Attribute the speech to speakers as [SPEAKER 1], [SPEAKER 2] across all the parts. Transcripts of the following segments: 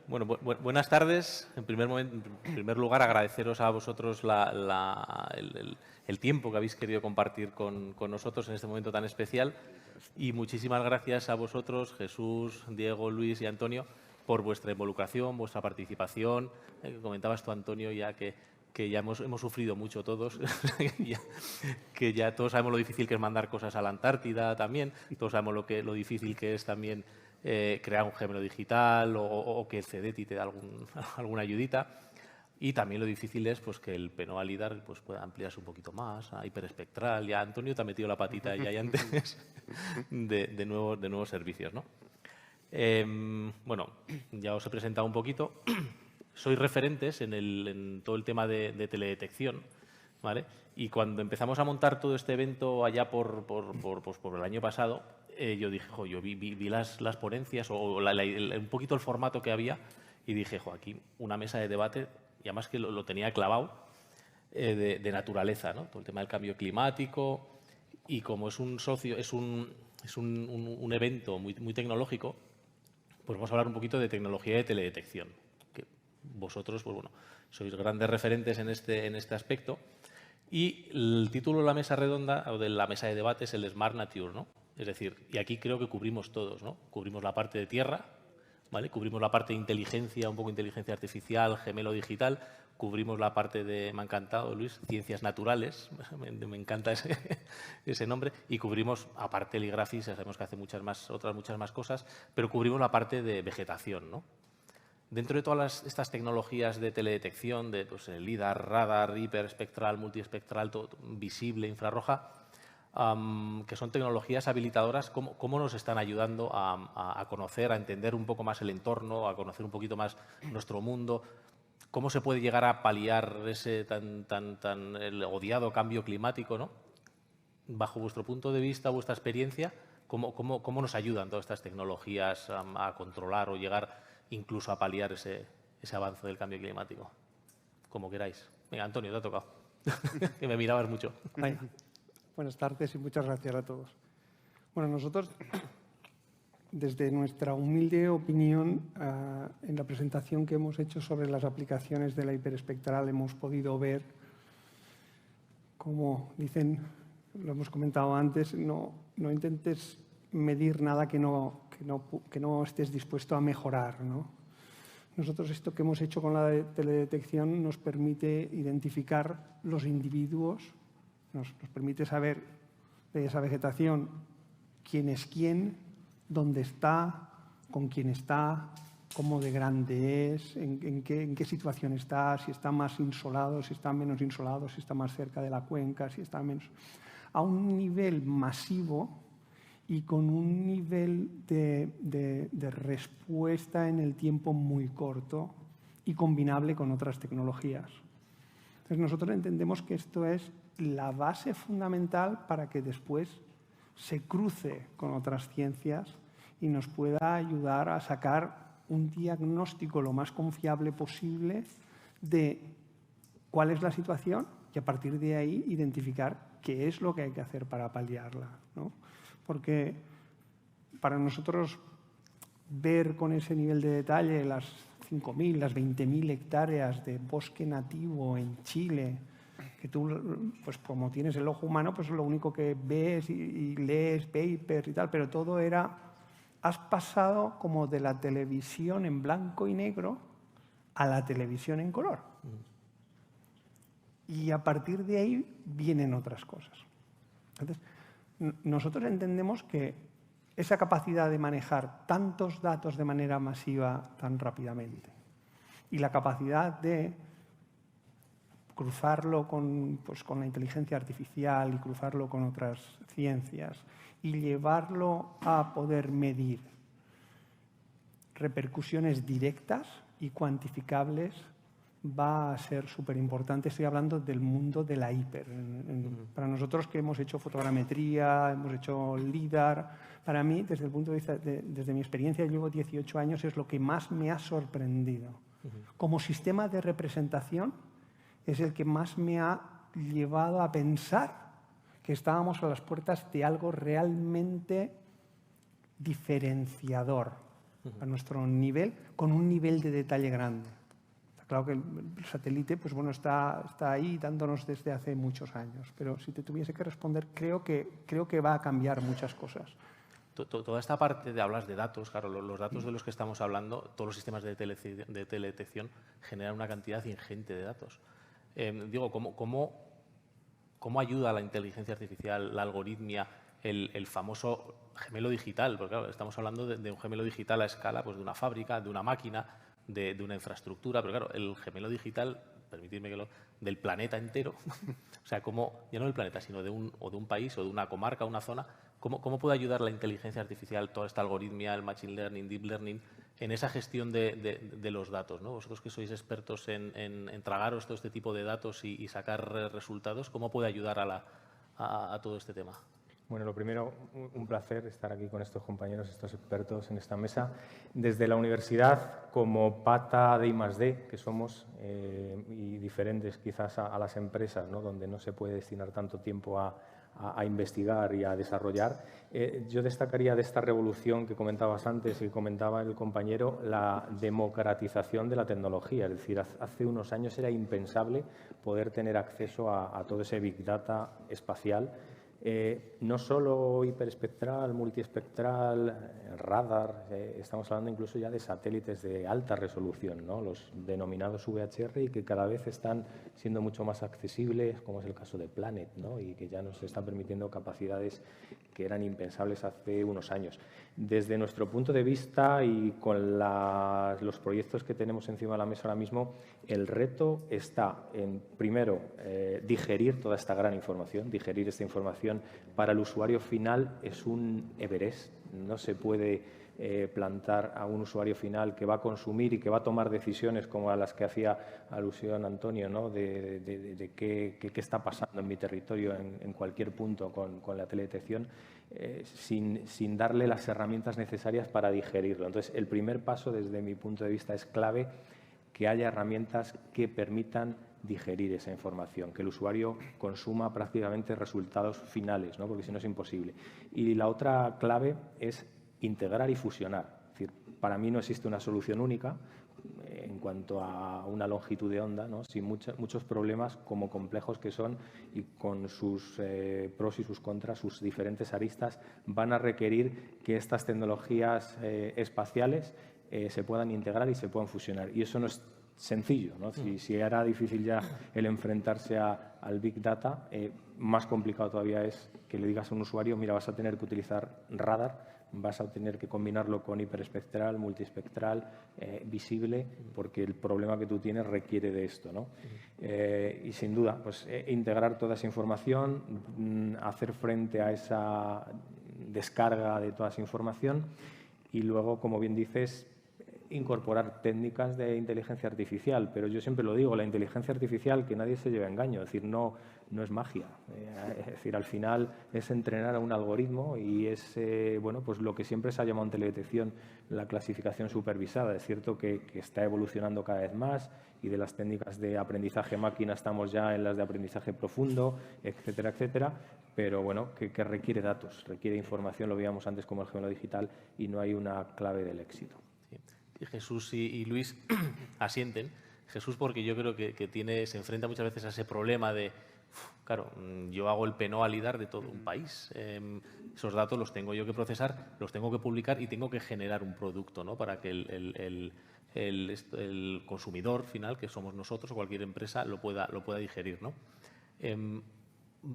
[SPEAKER 1] Bueno, buenas tardes. En primer lugar, agradeceros a vosotros el tiempo que habéis querido compartir con nosotros en este momento tan especial. Y muchísimas gracias a vosotros, Jesús, Diego, Luis y Antonio, por vuestra involucración, vuestra participación. Comentabas tú, Antonio, ya que ya hemos sufrido mucho todos, que ya todos sabemos lo difícil que es mandar cosas a la Antártida también, todos sabemos lo difícil que es también crear un gemelo digital o que el CEDETI te da alguna ayudita. Y también lo difícil es pues, que el PNOA LIDAR pues, pueda ampliarse un poquito más a hiperespectral. Ya Antonio te ha metido la patita ya y antes de nuevos servicios, ¿no? Bueno, ya os he presentado un poquito. Sois referentes en todo el tema de teledetección, ¿vale? Y cuando empezamos a montar todo este evento allá por el año pasado, yo dije, yo vi las ponencias o un poquito el formato que había y dije, aquí una mesa de debate, y además que lo tenía clavado, de naturaleza, ¿no? Todo el tema del cambio climático y como es un evento muy tecnológico, pues vamos a hablar un poquito de tecnología de teledetección. Que vosotros, pues bueno, sois grandes referentes en este aspecto. Y el título de la mesa redonda o de la mesa de debate es el Smart Nature, ¿no? Es decir, y aquí creo que cubrimos todos, ¿no? Cubrimos la parte de tierra, ¿vale? Cubrimos la parte de inteligencia, un poco inteligencia artificial, gemelo digital, cubrimos la parte de, me ha encantado, Luis, ciencias naturales, me encanta ese nombre, y cubrimos, aparte el Graphics, ya sabemos que hace muchas más cosas, pero cubrimos la parte de vegetación, ¿no? Dentro de todas estas tecnologías de teledetección, de pues, el LIDAR, radar, hiperespectral, multiespectral, todo, visible, infrarroja, que son tecnologías habilitadoras, ¿cómo nos están ayudando a conocer, a entender un poco más el entorno, a conocer un poquito más nuestro mundo? ¿Cómo se puede llegar a paliar ese el odiado cambio climático, ¿no? Bajo vuestro punto de vista, vuestra experiencia, ¿cómo nos ayudan todas estas tecnologías a controlar o llegar incluso a paliar ese avance del cambio climático? Como queráis. Venga, Antonio, te ha tocado. Que me mirabas mucho.
[SPEAKER 2] Vaya. Buenas tardes y muchas gracias a todos. Bueno, nosotros, desde nuestra humilde opinión, en la presentación que hemos hecho sobre las aplicaciones de la hiperespectral hemos podido ver, como dicen, lo hemos comentado antes, no intentes medir nada que no estés dispuesto a mejorar, ¿no? Nosotros esto que hemos hecho con la teledetección nos permite identificar los individuos, nos permite saber de esa vegetación quién es quién, dónde está, con quién está, cómo de grande es, en qué situación está, si está más insolado, si está menos insolado, si está más cerca de la cuenca, si está menos... A un nivel masivo y con un nivel de respuesta en el tiempo muy corto y combinable con otras tecnologías. Entonces, nosotros entendemos que esto es la base fundamental para que después se cruce con otras ciencias y nos pueda ayudar a sacar un diagnóstico lo más confiable posible de cuál es la situación y a partir de ahí identificar qué es lo que hay que hacer para paliarla, ¿no? Porque para nosotros ver con ese nivel de detalle las 5.000, las 20.000 hectáreas de bosque nativo en Chile, que tú, pues como tienes el ojo humano, pues lo único que ves y lees papers y tal, pero todo era, has pasado como de la televisión en blanco y negro a la televisión en color. Y a partir de ahí vienen otras cosas. Entonces, nosotros entendemos que esa capacidad de manejar tantos datos de manera masiva tan rápidamente y la capacidad de cruzarlo con la inteligencia artificial y cruzarlo con otras ciencias y llevarlo a poder medir repercusiones directas y cuantificables va a ser súper importante. Estoy hablando del mundo de la hiper. Para nosotros que hemos hecho fotogrametría, hemos hecho LIDAR, para mí, desde el punto de vista, desde mi experiencia, llevo 18 años, es lo que más me ha sorprendido. Como sistema de representación, es el que más me ha llevado a pensar que estábamos a las puertas de algo realmente diferenciador. a nuestro nivel, con un nivel de detalle grande. Está claro que el satélite pues bueno, está ahí dándonos desde hace muchos años, pero si te tuviese que responder, creo que va a cambiar muchas cosas.
[SPEAKER 1] Toda esta parte de hablas de datos, claro, los datos de los que estamos hablando, todos los sistemas de teledetección generan una cantidad ingente de datos. Digo, ¿cómo ayuda la inteligencia artificial, la algoritmia, el famoso gemelo digital? Porque claro, estamos hablando de un gemelo digital a escala pues, de una fábrica, de una máquina, de una infraestructura, pero claro, el gemelo digital, permitidme que del planeta entero, o sea, ya no del planeta, sino de un país o de una comarca, una zona, ¿cómo puede ayudar la inteligencia artificial, toda esta algoritmia, el machine learning, deep learning, en esa gestión de los datos, ¿no? Vosotros que sois expertos en tragaros todo este tipo de datos y sacar resultados, ¿cómo puede ayudar a todo este tema?
[SPEAKER 3] Bueno, lo primero, un placer estar aquí con estos compañeros, estos expertos en esta mesa. Desde la universidad, como pata de I+D, que somos, y diferentes quizás a las empresas, ¿no? Donde no se puede destinar tanto tiempo a investigar y a desarrollar, yo destacaría de esta revolución que comentabas antes y comentaba el compañero, la democratización de la tecnología. Es decir, hace unos años era impensable poder tener acceso a todo ese Big Data espacial, no solo hiperespectral, multiespectral, radar, estamos hablando incluso ya de satélites de alta resolución, ¿no? Los denominados VHR, y que cada vez están siendo mucho más accesibles, como es el caso de Planet, ¿no? Y que ya nos están permitiendo capacidades que eran impensables hace unos años. Desde nuestro punto de vista y con los proyectos que tenemos encima de la mesa ahora mismo, el reto está en, primero, digerir toda esta gran información. Digerir esta información para el usuario final es un Everest. No se puede plantar a un usuario final que va a consumir y que va a tomar decisiones como a las que hacía alusión Antonio, ¿no? de qué está pasando en mi territorio en cualquier punto con la teledetección, sin darle las herramientas necesarias para digerirlo. Entonces, el primer paso, desde mi punto de vista, es clave que haya herramientas que permitan digerir esa información, que el usuario consuma prácticamente resultados finales, ¿no? Porque si no es imposible. Y la otra clave es integrar y fusionar. Es decir, para mí no existe una solución única en cuanto a una longitud de onda, ¿no? Sin muchos problemas como complejos que son y con sus pros y sus contras, sus diferentes aristas, van a requerir que estas tecnologías espaciales se puedan integrar y se puedan fusionar. Y eso no es sencillo, ¿no? Si era difícil ya el enfrentarse al Big Data, más complicado todavía es que le digas a un usuario, mira, vas a tener que utilizar radar, vas a tener que combinarlo con hiperespectral, multiespectral, visible, porque el problema que tú tienes requiere de esto, ¿no? Y sin duda, pues integrar toda esa información, hacer frente a esa descarga de toda esa información y luego, como bien dices, incorporar técnicas de inteligencia artificial, pero yo siempre lo digo, la inteligencia artificial, que nadie se lleve a engaño, es decir, no es magia, es decir, al final es entrenar a un algoritmo y es bueno, pues lo que siempre se ha llamado en teledetección la clasificación supervisada. Es cierto que está evolucionando cada vez más y de las técnicas de aprendizaje máquina estamos ya en las de aprendizaje profundo, etcétera, etcétera, pero bueno, que requiere datos, requiere información, lo veíamos antes como el gemelo digital, y no hay una clave del éxito.
[SPEAKER 1] Y Jesús y Luis asienten. Jesús, porque yo creo que se enfrenta muchas veces a ese problema de, claro, yo hago el PNOE al LIDAR de todo un país. Esos datos los tengo yo que procesar, los tengo que publicar y tengo que generar un producto, ¿no? Para que el consumidor final, que somos nosotros o cualquier empresa, lo pueda digerir, ¿no?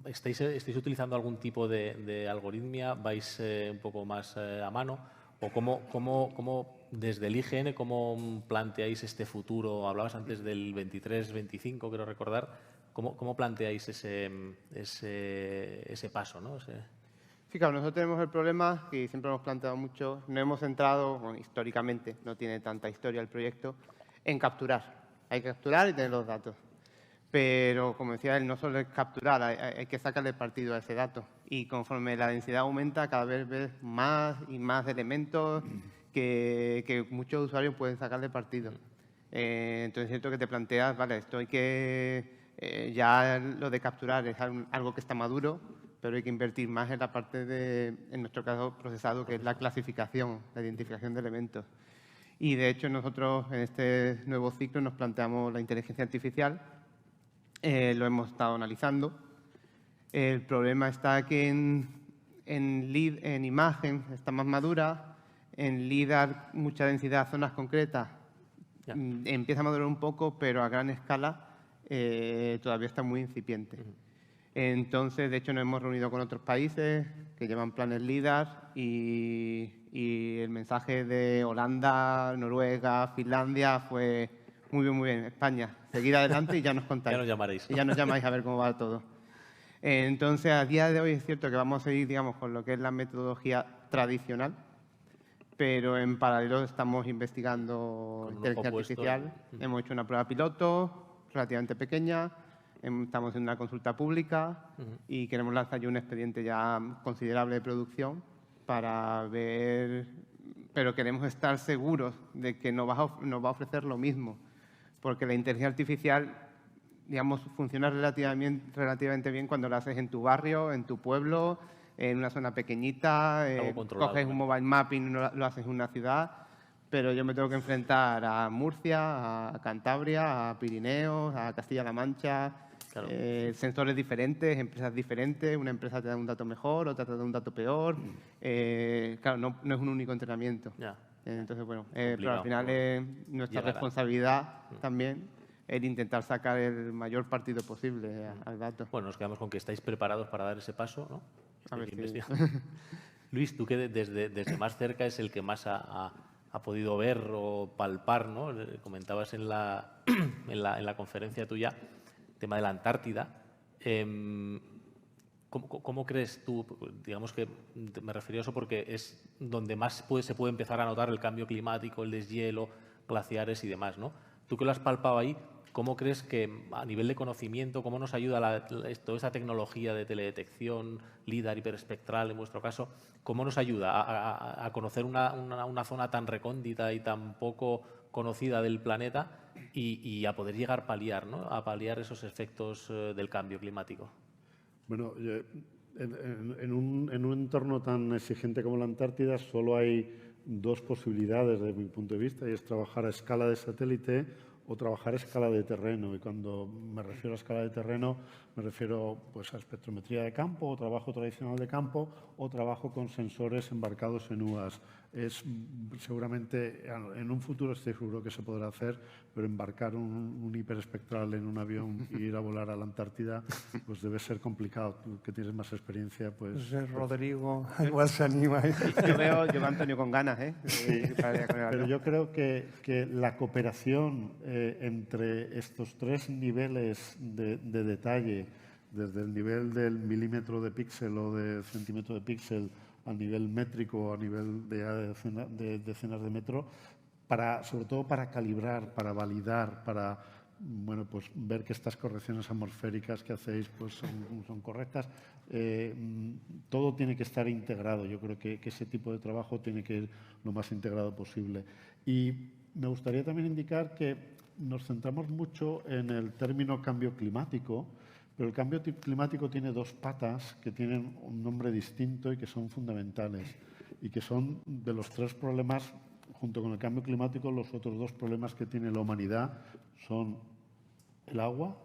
[SPEAKER 1] ¿Estáis utilizando algún tipo de algoritmia? ¿Vais un poco más a mano? ¿O cómo desde el IGN, cómo planteáis este futuro? Hablabas antes del 23-25, quiero recordar. ¿Cómo planteáis ese paso, ¿no?
[SPEAKER 4] Fijaos, nosotros tenemos el problema que siempre hemos planteado mucho, no hemos centrado, bueno, históricamente, no tiene tanta historia el proyecto, en capturar. Hay que capturar y tener los datos. Pero, como decía él, no solo es capturar, hay que sacarle partido a ese dato. Y conforme la densidad aumenta, cada vez ves más y más elementos que muchos usuarios pueden sacarle partido. Entonces es cierto que te planteas, vale, esto hay que... ya lo de capturar es algo que está maduro, pero hay que invertir más en la parte de, en nuestro caso, procesado, que es la clasificación, la identificación de elementos. Y de hecho nosotros en este nuevo ciclo nos planteamos la inteligencia artificial, lo hemos estado analizando. El problema está que en imagen está más madura, en LIDAR mucha densidad, zonas concretas, empieza a madurar un poco, pero a gran escala todavía está muy incipiente. Entonces, de hecho, nos hemos reunido con otros países que llevan planes LIDAR y el mensaje de Holanda, Noruega, Finlandia fue muy bien, España, seguid adelante y ya nos contáis.
[SPEAKER 1] Ya nos llamaréis.
[SPEAKER 4] Y ya nos llamáis a ver cómo va todo. Entonces, a día de hoy es cierto que vamos a seguir, digamos, con lo que es la metodología tradicional, pero en paralelo estamos investigando
[SPEAKER 1] Con un
[SPEAKER 4] inteligencia
[SPEAKER 1] ojo puesto
[SPEAKER 4] artificial. Hemos hecho una prueba piloto relativamente pequeña, estamos en una consulta pública y queremos lanzar ya un expediente ya considerable de producción para ver, pero queremos estar seguros de que nos va a ofrecer lo mismo, porque la inteligencia artificial, digamos, funciona relativamente bien cuando lo haces en tu barrio, en tu pueblo, en una zona pequeñita, coges un mobile mapping y lo haces en una ciudad, pero yo me tengo que enfrentar a Murcia, a Cantabria, a Pirineos, a Castilla-La Mancha,
[SPEAKER 1] Claro.
[SPEAKER 4] Sensores diferentes, empresas diferentes, una empresa te da un dato mejor, otra te da un dato peor. Claro, no es un único entrenamiento.
[SPEAKER 1] Ya.
[SPEAKER 4] Entonces, bueno, pero al final es nuestra responsabilidad también el intentar sacar el mayor partido posible al dato.
[SPEAKER 1] Bueno, nos quedamos con que estáis preparados para dar ese paso, ¿no?
[SPEAKER 4] A ver si-
[SPEAKER 1] Luis, tú que desde más cerca es el que más ha podido ver o palpar, ¿no? Comentabas en la conferencia tuya el tema de la Antártida. ¿Cómo crees tú? Digamos que me refería a eso porque es donde más se puede empezar a notar el cambio climático, el deshielo, glaciares y demás, ¿no? Tú que lo has palpado ahí, ¿cómo crees que a nivel de conocimiento, cómo nos ayuda toda esa tecnología de teledetección, LIDAR, hiperespectral en vuestro caso, cómo nos ayuda a conocer una zona tan recóndita y tan poco conocida del planeta y a poder llegar a paliar, ¿no? A paliar esos efectos del cambio climático?
[SPEAKER 5] Bueno, en un entorno tan exigente como la Antártida solo hay dos posibilidades desde mi punto de vista, y es trabajar a escala de satélite o trabajar a escala de terreno. Y cuando me refiero a escala de terreno, me refiero pues, a espectrometría de campo, o trabajo tradicional de campo, o trabajo con sensores embarcados en UAS. Seguramente en un futuro estoy seguro que se podrá hacer, pero embarcar un hiperespectral en un avión y ir a volar a la Antártida pues debe ser complicado. Tú que tienes más experiencia, pues...
[SPEAKER 2] Rodrigo igual se anima.
[SPEAKER 4] Yo veo a Antonio con ganas, ¿eh?
[SPEAKER 5] Pero yo creo que la cooperación entre estos tres niveles de detalle, desde el nivel del milímetro de píxel o de centímetro de píxel a nivel métrico, a nivel de decenas de metro, sobre todo para calibrar, para validar, para bueno, pues ver que estas correcciones atmosféricas que hacéis pues son correctas. Todo tiene que estar integrado. Yo creo que ese tipo de trabajo tiene que ir lo más integrado posible. Y me gustaría también indicar que nos centramos mucho en el término cambio climático, pero el cambio climático tiene dos patas que tienen un nombre distinto y que son fundamentales y que son de los tres problemas, junto con el cambio climático, los otros dos problemas que tiene la humanidad son el agua,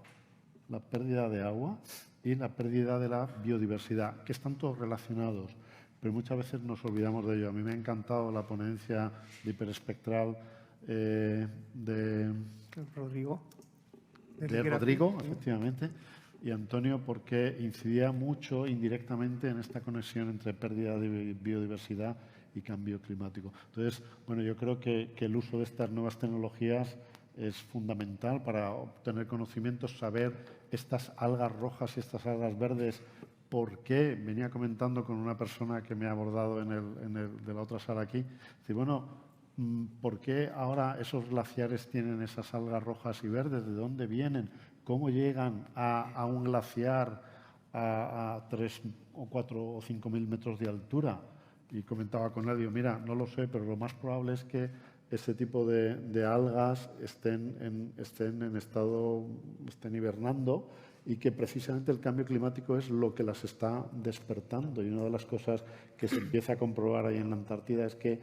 [SPEAKER 5] la pérdida de agua y la pérdida de la biodiversidad, que están todos relacionados, pero muchas veces nos olvidamos de ello. A mí me ha encantado la ponencia de hiperespectral de
[SPEAKER 2] Rodrigo.
[SPEAKER 5] Efectivamente, y Antonio, porque incidía mucho indirectamente en esta conexión entre pérdida de biodiversidad y cambio climático. Entonces, bueno, yo creo que el uso de estas nuevas tecnologías es fundamental para obtener conocimientos, saber estas algas rojas y estas algas verdes. ¿Por qué? Venía comentando con una persona que me ha abordado de la otra sala aquí. Dice, bueno, ¿por qué ahora esos glaciares tienen esas algas rojas y verdes? ¿De dónde vienen? ¿Cómo llegan a un glaciar a 3 o 4 o 5.000 metros de altura? Y comentaba con él, digo, mira, no lo sé, pero lo más probable es que ese tipo de algas estén hibernando y que precisamente el cambio climático es lo que las está despertando. Y una de las cosas que se empieza a comprobar ahí en la Antártida es que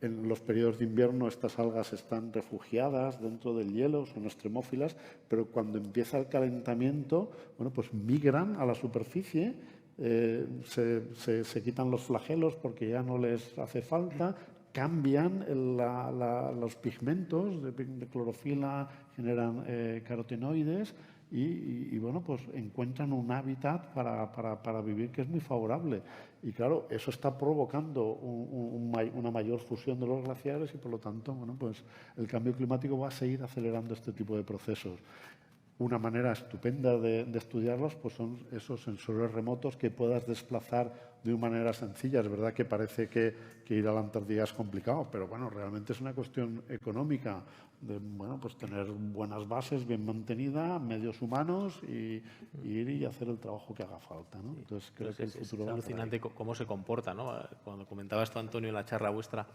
[SPEAKER 5] en los periodos de invierno estas algas están refugiadas dentro del hielo, son extremófilas, pero cuando empieza el calentamiento, bueno, pues migran a la superficie, se quitan los flagelos porque ya no les hace falta, cambian los pigmentos de clorofila, generan carotenoides y bueno, pues encuentran un hábitat para vivir que es muy favorable. Y claro, eso está provocando una mayor fusión de los glaciares y por lo tanto, bueno, pues el cambio climático va a seguir acelerando este tipo de procesos. Una manera estupenda de estudiarlos pues son esos sensores remotos que puedas desplazar de una manera sencilla. Es verdad que parece que ir a la Antártida es complicado, pero bueno, realmente es una cuestión económica de bueno, pues tener buenas bases bien mantenidas, medios humanos y ir y hacer el trabajo que haga falta, ¿no? Entonces creo que el futuro
[SPEAKER 1] es
[SPEAKER 5] va
[SPEAKER 1] alucinante cómo se comporta, ¿no? Cuando comentabas tú, Antonio, en la charla vuestra,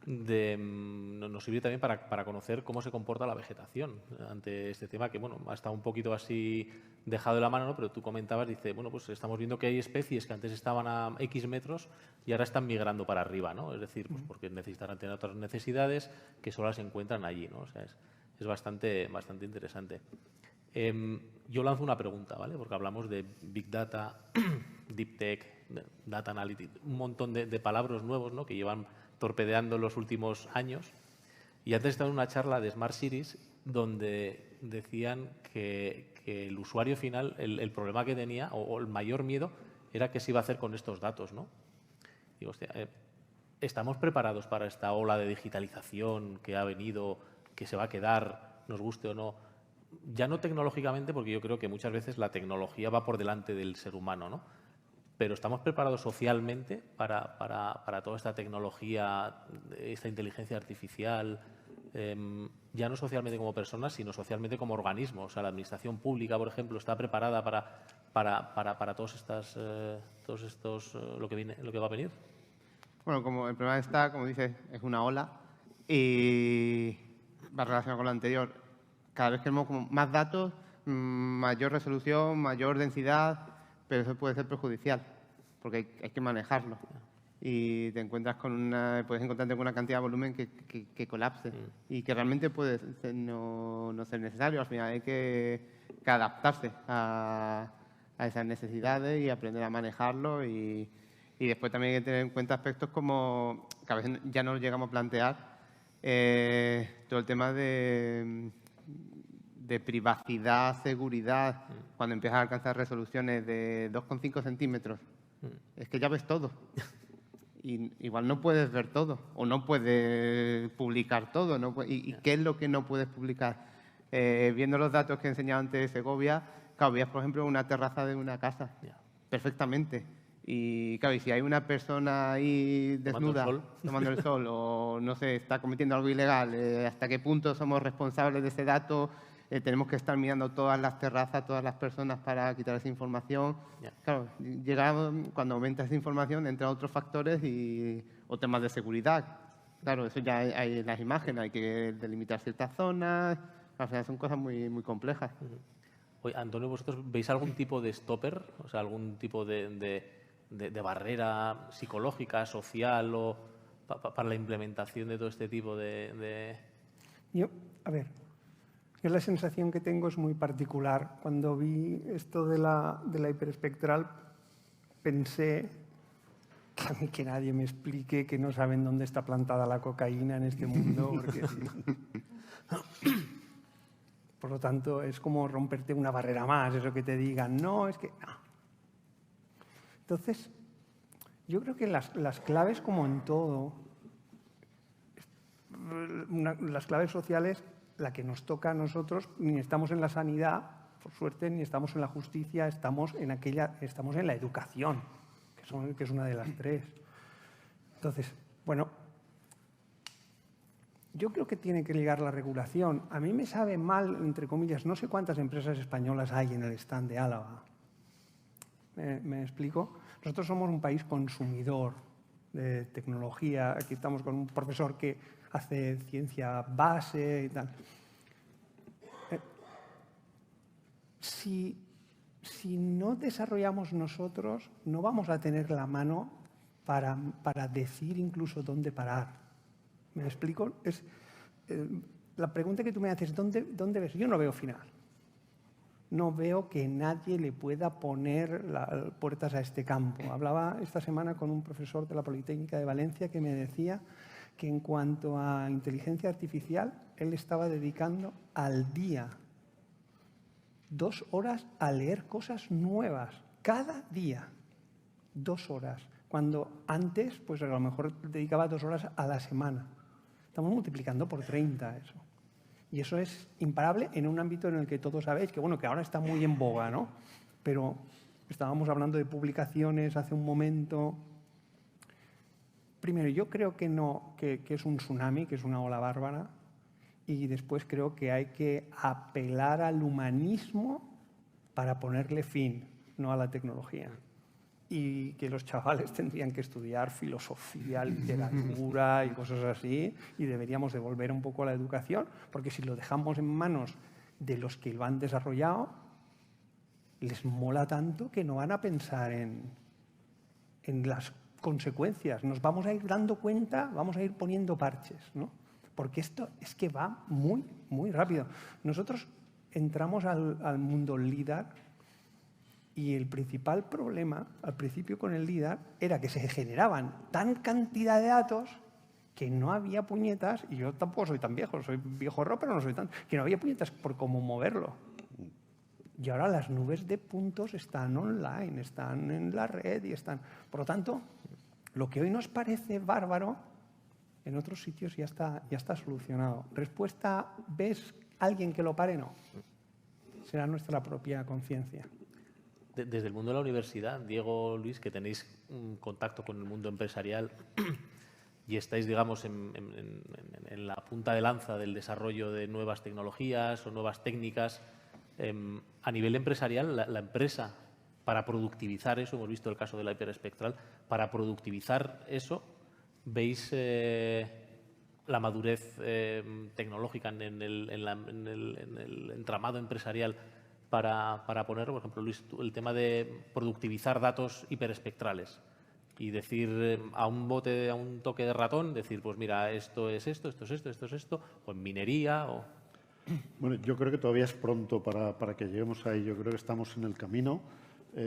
[SPEAKER 1] nos sirve también para conocer cómo se comporta la vegetación ante este tema que, bueno, ha estado un poquito así dejado de la mano, ¿no? Pero tú comentabas, dice, bueno, pues estamos viendo que hay especies que antes estaban a X metros y ahora están migrando para arriba, ¿no? Es decir, pues porque necesitarán tener otras necesidades que solo las encuentran allí, ¿no? O sea, es bastante interesante. Yo lanzo una pregunta, ¿vale? Porque hablamos de Big Data, Deep Tech, Data Analytics, un montón de palabras nuevos, ¿no? Que llevan torpedeando en los últimos años. Y antes estaba en una charla de Smart Cities donde decían que el usuario final, el problema que tenía o el mayor miedo era qué se iba a hacer con estos datos, ¿no? Digo, hostia, ¿estamos preparados para esta ola de digitalización que ha venido, que se va a quedar, nos guste o no? Ya no tecnológicamente, porque yo creo que muchas veces la tecnología va por delante del ser humano, ¿no? Pero ¿estamos preparados socialmente para toda esta tecnología, esta inteligencia artificial? Ya no socialmente como personas, sino socialmente como organismos. O sea, la administración pública, por ejemplo, está preparada para todos estos lo que va a venir.
[SPEAKER 4] Bueno, como el problema está, como dices, es una ola y va relacionado con lo anterior. Cada vez queremos como más datos, mayor resolución, mayor densidad, pero eso puede ser perjudicial porque hay que manejarlo. Y te encuentras puedes encontrarte con una cantidad de volumen que colapse y que realmente puede no ser necesario. Al final hay que adaptarse a esas necesidades y aprender a manejarlo y después también hay que tener en cuenta aspectos como que a veces ya no lo llegamos a plantear, todo el tema de privacidad, seguridad, cuando empiezas a alcanzar resoluciones de 2,5 centímetros. Es que ya ves todo. Y igual no puedes ver todo o no puedes publicar todo. ¿Y qué es lo que no puedes publicar? Viendo los datos que he enseñado antes de Segovia, claro, veías, por ejemplo, una terraza de una casa perfectamente. Y claro, y si hay una persona ahí desnuda, tomando el sol o, no sé, está cometiendo algo ilegal, ¿hasta qué punto somos responsables de ese dato? Tenemos que estar mirando todas las terrazas, todas las personas para quitar esa información. Claro, cuando aumenta esa información, entran otros factores o temas de seguridad. Claro, eso ya hay en las imágenes, hay que delimitar ciertas zonas. Al final son cosas muy, muy complejas.
[SPEAKER 1] Oye, Antonio, ¿vosotros veis algún tipo de stopper? O sea, algún tipo de barrera psicológica, social o para la implementación de todo este tipo de...
[SPEAKER 2] Yo, a ver, la sensación que tengo es muy particular. Cuando vi esto de la hiperespectral, pensé que a mí que nadie me explique que no saben dónde está plantada la cocaína en este mundo. Porque, por lo tanto, es como romperte una barrera más, eso que te digan, no, es que... No. Entonces, yo creo que las claves, como en todo, las claves sociales, la que nos toca a nosotros, ni estamos en la sanidad, por suerte, ni estamos en la justicia, estamos en la educación, que es una de las tres. Entonces, bueno, yo creo que tiene que ligar la regulación. A mí me sabe mal, entre comillas, no sé cuántas empresas españolas hay en el stand de Álava. ¿Me explico? Nosotros somos un país consumidor de tecnología. Aquí estamos con un profesor que hace ciencia base y tal. Si si no desarrollamos nosotros, no vamos a tener la mano para decir incluso dónde parar. ¿Me explico? La pregunta que tú me haces, ¿dónde ves? Yo no veo final. No veo que nadie le pueda poner puertas a este campo. Hablaba esta semana con un profesor de la Politécnica de Valencia que me decía que en cuanto a inteligencia artificial, él estaba dedicando al día 2 horas a leer cosas nuevas, cada día, 2 horas. Cuando antes, pues a lo mejor dedicaba 2 horas a la semana. Estamos multiplicando por 30 eso. Y eso es imparable en un ámbito en el que todos sabéis que, bueno, que ahora está muy en boga, ¿no? Pero estábamos hablando de publicaciones hace un momento. Primero, yo creo que no, que es un tsunami, que es una ola bárbara. Y después creo que hay que apelar al humanismo para ponerle fin, no a la tecnología. Y que los chavales tendrían que estudiar filosofía, literatura y cosas así, y deberíamos devolver un poco a la educación, porque si lo dejamos en manos de los que lo han desarrollado, les mola tanto que no van a pensar en las consecuencias. Nos vamos a ir dando cuenta, vamos a ir poniendo parches, ¿no? Porque esto es que va muy, muy rápido. Nosotros entramos al mundo LIDAR y el principal problema al principio con el LIDAR era que se generaban tan cantidad de datos que no había puñetas, y yo tampoco soy tan viejo, soy viejo pero no soy tan, que no había puñetas por cómo moverlo. Y ahora las nubes de puntos están online, están en la red y están... Por lo tanto, lo que hoy nos parece bárbaro, en otros sitios ya está solucionado. Respuesta, ¿ves alguien que lo pare? No. Será nuestra propia conciencia.
[SPEAKER 1] Desde el mundo de la universidad, Diego, Luis, que tenéis un contacto con el mundo empresarial y estáis, digamos, en la punta de lanza del desarrollo de nuevas tecnologías o nuevas técnicas, a nivel empresarial, la empresa, para productivizar eso, hemos visto el caso de la hiperespectral, para productivizar eso, ¿veis la madurez tecnológica en el entramado empresarial para poner, por ejemplo, Luis, el tema de productivizar datos hiperespectrales y decir a un toque de ratón, decir, pues mira, esto es esto, esto es esto, esto es esto, o en minería o...
[SPEAKER 5] Bueno, yo creo que todavía es pronto para que lleguemos ahí. Yo creo que estamos en el camino,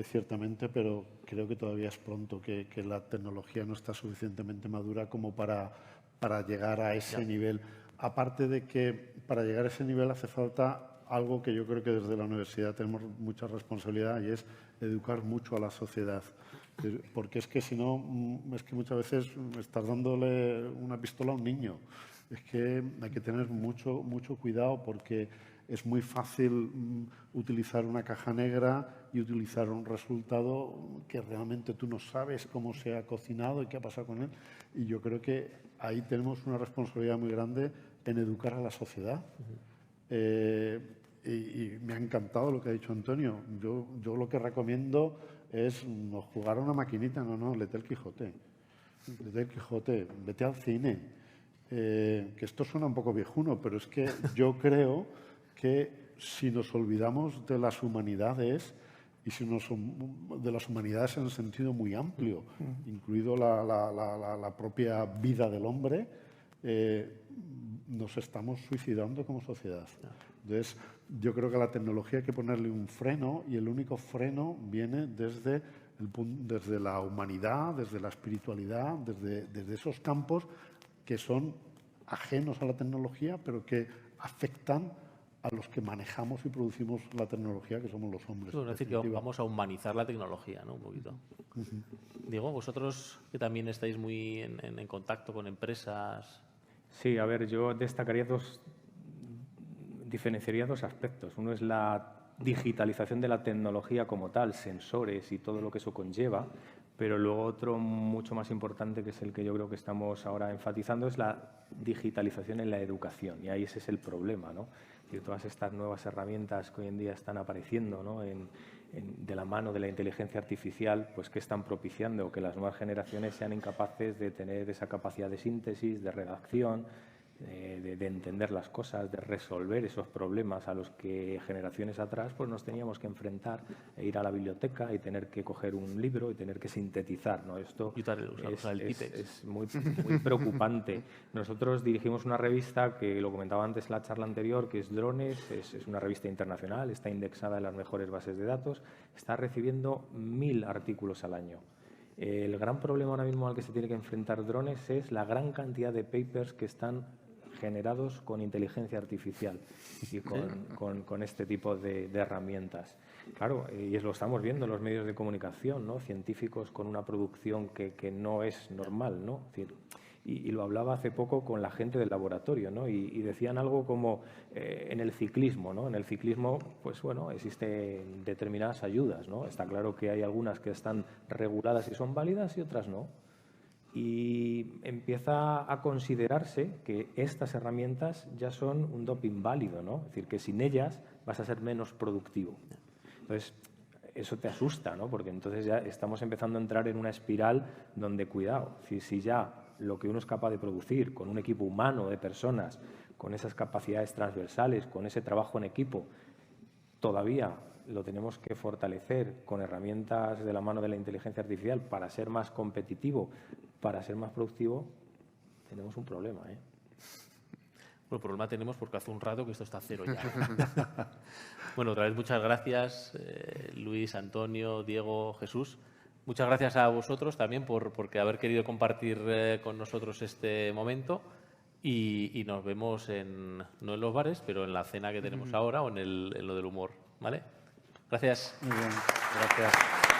[SPEAKER 5] ciertamente, pero creo que todavía es pronto, que la tecnología no está suficientemente madura como para llegar a ese nivel. Aparte de que para llegar a ese nivel hace falta algo que yo creo que desde la universidad tenemos mucha responsabilidad, y es educar mucho a la sociedad. Porque es que si no, es que muchas veces estás dándole una pistola a un niño. Es que hay que tener mucho cuidado, porque es muy fácil utilizar una caja negra y utilizar un resultado que realmente tú no sabes cómo se ha cocinado y qué ha pasado con él. Y yo creo que ahí tenemos una responsabilidad muy grande en educar a la sociedad. Y me ha encantado lo que ha dicho Antonio. Yo lo que recomiendo es no jugar a una maquinita, no, léete el Quijote. Léete el Quijote, vete al cine. Que esto suena un poco viejuno, pero es que yo creo que si nos olvidamos de las humanidades, y si de las humanidades en el sentido muy amplio, incluido la propia vida del hombre, nos estamos suicidando como sociedad. Entonces, yo creo que a la tecnología hay que ponerle un freno, y el único freno viene desde la humanidad, desde la espiritualidad, desde esos campos que son ajenos a la tecnología, pero que afectan a los que manejamos y producimos la tecnología, que somos los hombres.
[SPEAKER 1] Es decir, que vamos a humanizar la tecnología, ¿no? Un poquito. Diego, vosotros que también estáis muy en contacto con empresas.
[SPEAKER 3] Sí, a ver, yo diferenciaría dos aspectos. Uno es la digitalización de la tecnología como tal, sensores y todo lo que eso conlleva, pero luego otro mucho más importante, que es el que yo creo que estamos ahora enfatizando, es la digitalización en la educación. Y ahí ese es el problema, ¿no? Y todas estas nuevas herramientas que hoy en día están apareciendo, ¿no? De la mano de la inteligencia artificial, pues que están propiciando que las nuevas generaciones sean incapaces de tener esa capacidad de síntesis, de redacción, de entender las cosas, de resolver esos problemas a los que generaciones atrás pues nos teníamos que enfrentar, e ir a la biblioteca y tener que coger un libro y tener que sintetizar, ¿no? Esto es muy preocupante. Nosotros dirigimos una revista que lo comentaba antes en la charla anterior, que es Drones, es una revista internacional, está indexada en las mejores bases de datos, está recibiendo 1000 artículos al año. El gran problema ahora mismo al que se tiene que enfrentar Drones es la gran cantidad de papers que están generados con inteligencia artificial y con este tipo de herramientas. Claro, y lo estamos viendo en los medios de comunicación, ¿no? Científicos con una producción que no es normal, ¿no? Es decir, y lo hablaba hace poco con la gente del laboratorio, ¿no? Y decían algo como en el ciclismo, ¿no? En el ciclismo, pues bueno, existen determinadas ayudas, ¿no? Está claro que hay algunas que están reguladas y son válidas y otras no. Y empieza a considerarse que estas herramientas ya son un doping válido, ¿no? Es decir, que sin ellas vas a ser menos productivo. Entonces, eso te asusta, ¿no? Porque entonces ya estamos empezando a entrar en una espiral donde, cuidado, si ya lo que uno es capaz de producir con un equipo humano de personas, con esas capacidades transversales, con ese trabajo en equipo, todavía lo tenemos que fortalecer con herramientas de la mano de la inteligencia artificial para ser más competitivo, para ser más productivo, tenemos un problema, ¿eh?
[SPEAKER 1] Bueno, problema tenemos porque hace un rato que esto está a cero ya. Bueno, otra vez muchas gracias, Luis, Antonio, Diego, Jesús. Muchas gracias a vosotros también por haber querido compartir con nosotros este momento y nos vemos no en los bares, pero en la cena que tenemos ahora o en lo del humor, ¿vale? Gracias.
[SPEAKER 5] Muy bien, gracias.